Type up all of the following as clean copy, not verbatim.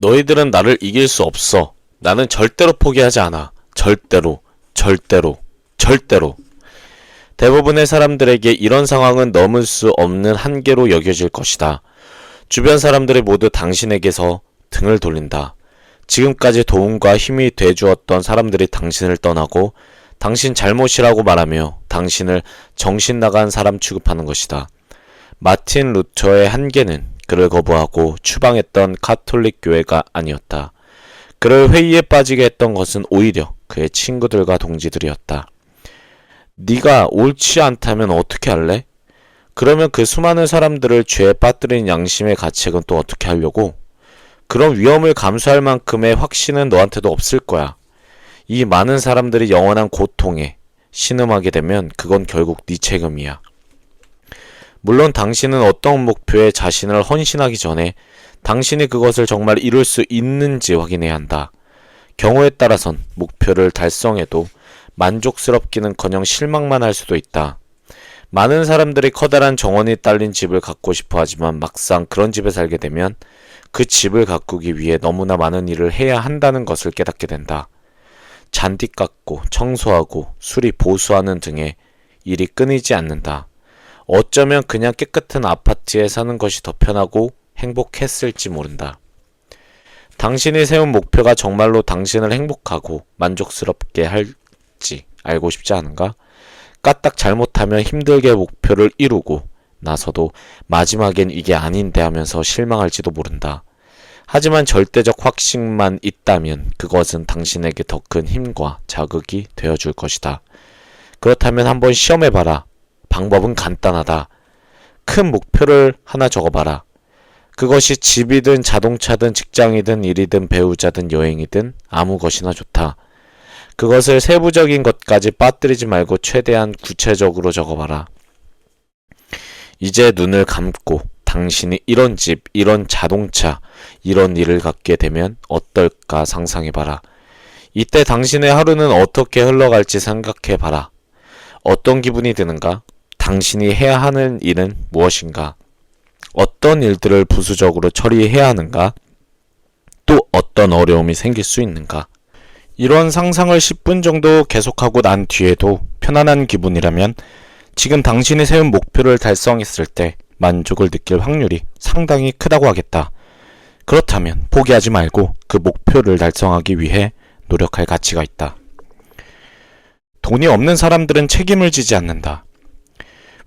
너희들은 나를 이길 수 없어. 나는 절대로 포기하지 않아. 절대로, 절대로, 절대로. 대부분의 사람들에게 이런 상황은 넘을 수 없는 한계로 여겨질 것이다. 주변 사람들이 모두 당신에게서 등을 돌린다. 지금까지 도움과 힘이 돼주었던 사람들이 당신을 떠나고 당신 잘못이라고 말하며 당신을 정신 나간 사람 취급하는 것이다. 마틴 루터의 한계는 그를 거부하고 추방했던 가톨릭 교회가 아니었다. 그를 회의에 빠지게 했던 것은 오히려 그의 친구들과 동지들이었다. 네가 옳지 않다면 어떻게 할래? 그러면 그 수많은 사람들을 죄에 빠뜨린 양심의 가책은 또 어떻게 하려고? 그런 위험을 감수할 만큼의 확신은 너한테도 없을 거야. 이 많은 사람들이 영원한 고통에 신음하게 되면 그건 결국 네 책임이야. 물론 당신은 어떤 목표에 자신을 헌신하기 전에 당신이 그것을 정말 이룰 수 있는지 확인해야 한다. 경우에 따라선 목표를 달성해도 만족스럽기는커녕 실망만 할 수도 있다. 많은 사람들이 커다란 정원이 딸린 집을 갖고 싶어 하지만 막상 그런 집에 살게 되면 그 집을 가꾸기 위해 너무나 많은 일을 해야 한다는 것을 깨닫게 된다. 잔디 깎고 청소하고 수리 보수하는 등의 일이 끊이지 않는다. 어쩌면 그냥 깨끗한 아파트에 사는 것이 더 편하고 행복했을지 모른다. 당신이 세운 목표가 정말로 당신을 행복하고 만족스럽게 할지 알고 싶지 않은가? 까딱 잘못하면 힘들게 목표를 이루고 나서도 마지막엔 이게 아닌데 하면서 실망할지도 모른다. 하지만 절대적 확신만 있다면 그것은 당신에게 더 큰 힘과 자극이 되어줄 것이다. 그렇다면 한번 시험해봐라. 방법은 간단하다. 큰 목표를 하나 적어봐라. 그것이 집이든 자동차든 직장이든 일이든 배우자든 여행이든 아무 것이나 좋다. 그것을 세부적인 것까지 빠뜨리지 말고 최대한 구체적으로 적어봐라. 이제 눈을 감고 당신이 이런 집, 이런 자동차, 이런 일을 갖게 되면 어떨까 상상해봐라. 이때 당신의 하루는 어떻게 흘러갈지 생각해봐라. 어떤 기분이 드는가? 당신이 해야 하는 일은 무엇인가? 어떤 일들을 부수적으로 처리해야 하는가? 또 어떤 어려움이 생길 수 있는가? 이런 상상을 10분 정도 계속하고 난 뒤에도 편안한 기분이라면 지금 당신이 세운 목표를 달성했을 때 만족을 느낄 확률이 상당히 크다고 하겠다. 그렇다면 포기하지 말고 그 목표를 달성하기 위해 노력할 가치가 있다. 돈이 없는 사람들은 책임을 지지 않는다.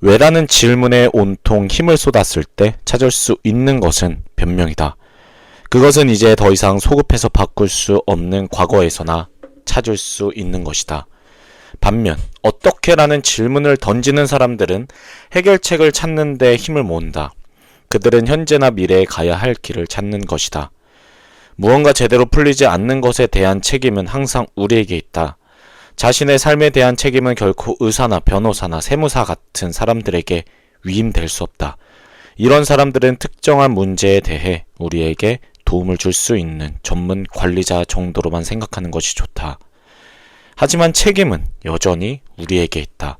왜라는 질문에 온통 힘을 쏟았을 때 찾을 수 있는 것은 변명이다. 그것은 이제 더 이상 소급해서 바꿀 수 없는 과거에서나 찾을 수 있는 것이다. 반면 어떻게라는 질문을 던지는 사람들은 해결책을 찾는 데 힘을 모은다. 그들은 현재나 미래에 가야 할 길을 찾는 것이다. 무언가 제대로 풀리지 않는 것에 대한 책임은 항상 우리에게 있다. 자신의 삶에 대한 책임은 결코 의사나 변호사나 세무사 같은 사람들에게 위임될 수 없다. 이런 사람들은 특정한 문제에 대해 우리에게 도움을 줄 수 있는 전문 관리자 정도로만 생각하는 것이 좋다. 하지만 책임은 여전히 우리에게 있다.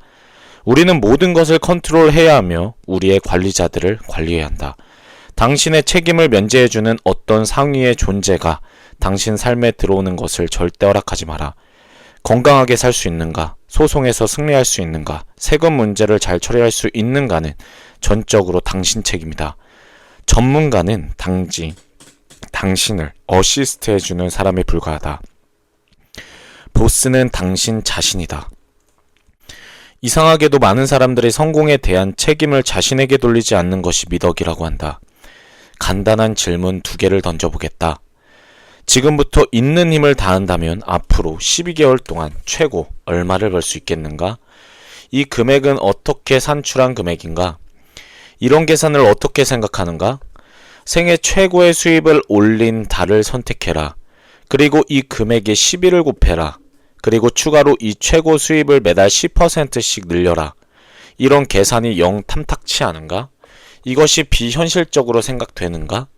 우리는 모든 것을 컨트롤해야 하며 우리의 관리자들을 관리해야 한다. 당신의 책임을 면제해주는 어떤 상위의 존재가 당신 삶에 들어오는 것을 절대 허락하지 마라. 건강하게 살 수 있는가, 소송에서 승리할 수 있는가, 세금 문제를 잘 처리할 수 있는가는 전적으로 당신 책임이다. 전문가는 당신을 어시스트해주는 사람에 불과하다. 보스는 당신 자신이다. 이상하게도 많은 사람들이 성공에 대한 책임을 자신에게 돌리지 않는 것이 미덕이라고 한다. 간단한 질문 2개를 던져보겠다. 지금부터 있는 힘을 다한다면 앞으로 12개월 동안 최고 얼마를 벌 수 있겠는가? 이 금액은 어떻게 산출한 금액인가? 이런 계산을 어떻게 생각하는가? 생애 최고의 수입을 올린 달을 선택해라. 그리고 이 금액의 12를 곱해라. 그리고 추가로 이 최고 수입을 매달 10%씩 늘려라. 이런 계산이 영 탐탁치 않은가? 이것이 비현실적으로 생각되는가?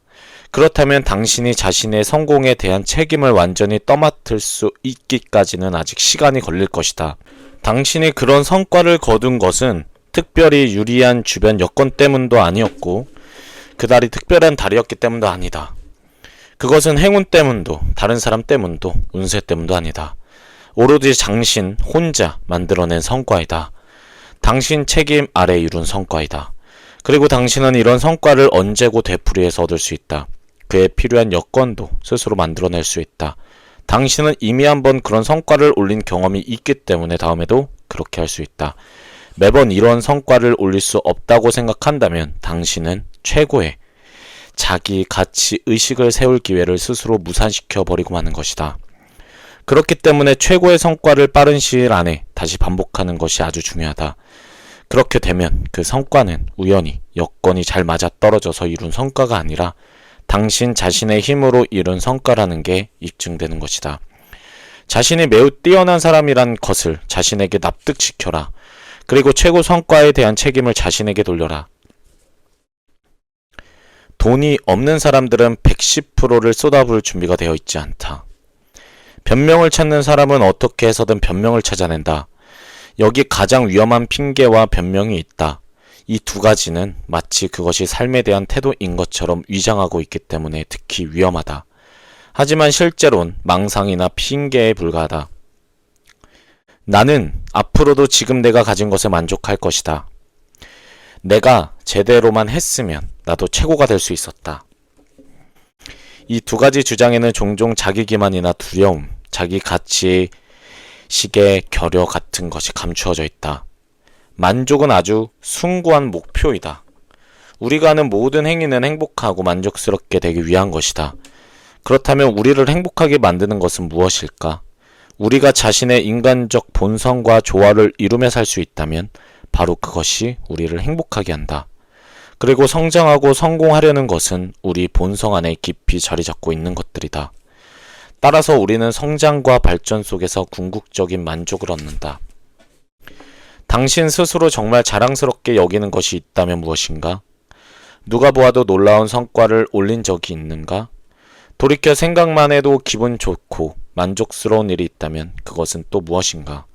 그렇다면 당신이 자신의 성공에 대한 책임을 완전히 떠맡을 수 있기까지는 아직 시간이 걸릴 것이다. 당신이 그런 성과를 거둔 것은 특별히 유리한 주변 여건 때문도 아니었고 그달이 특별한 달이었기 때문도 아니다. 그것은 행운 때문도 다른 사람 때문도 운세 때문도 아니다. 오로지 당신 혼자 만들어낸 성과이다. 당신 책임 아래 이룬 성과이다. 그리고 당신은 이런 성과를 언제고 되풀이해서 얻을 수 있다. 그에 필요한 여건도 스스로 만들어낼 수 있다. 당신은 이미 한번 그런 성과를 올린 경험이 있기 때문에 다음에도 그렇게 할 수 있다. 매번 이런 성과를 올릴 수 없다고 생각한다면 당신은 최고의 자기 가치 의식을 세울 기회를 스스로 무산시켜 버리고 마는 것이다. 그렇기 때문에 최고의 성과를 빠른 시일 안에 다시 반복하는 것이 아주 중요하다. 그렇게 되면 그 성과는 우연히 여건이 잘 맞아 떨어져서 이룬 성과가 아니라 당신 자신의 힘으로 이룬 성과라는 게 입증되는 것이다. 자신이 매우 뛰어난 사람이란 것을 자신에게 납득시켜라. 그리고 최고 성과에 대한 책임을 자신에게 돌려라. 돈이 없는 사람들은 110%를 쏟아부을 준비가 되어 있지 않다. 변명을 찾는 사람은 어떻게 해서든 변명을 찾아낸다. 여기 가장 위험한 핑계와 변명이 있다. 이 두 가지는 마치 그것이 삶에 대한 태도인 것처럼 위장하고 있기 때문에 특히 위험하다. 하지만 실제론 망상이나 핑계에 불과하다. 나는 앞으로도 지금 내가 가진 것에 만족할 것이다. 내가 제대로만 했으면 나도 최고가 될 수 있었다. 이 두 가지 주장에는 종종 자기 기만이나 두려움, 자기 가치의 식의 결여 같은 것이 감추어져 있다. 만족은 아주 숭고한 목표이다. 우리가 하는 모든 행위는 행복하고 만족스럽게 되기 위한 것이다. 그렇다면 우리를 행복하게 만드는 것은 무엇일까? 우리가 자신의 인간적 본성과 조화를 이루며 살 수 있다면 바로 그것이 우리를 행복하게 한다. 그리고 성장하고 성공하려는 것은 우리 본성 안에 깊이 자리 잡고 있는 것들이다. 따라서 우리는 성장과 발전 속에서 궁극적인 만족을 얻는다. 당신 스스로 정말 자랑스럽게 여기는 것이 있다면 무엇인가? 누가 보아도 놀라운 성과를 올린 적이 있는가? 돌이켜 생각만 해도 기분 좋고 만족스러운 일이 있다면 그것은 또 무엇인가?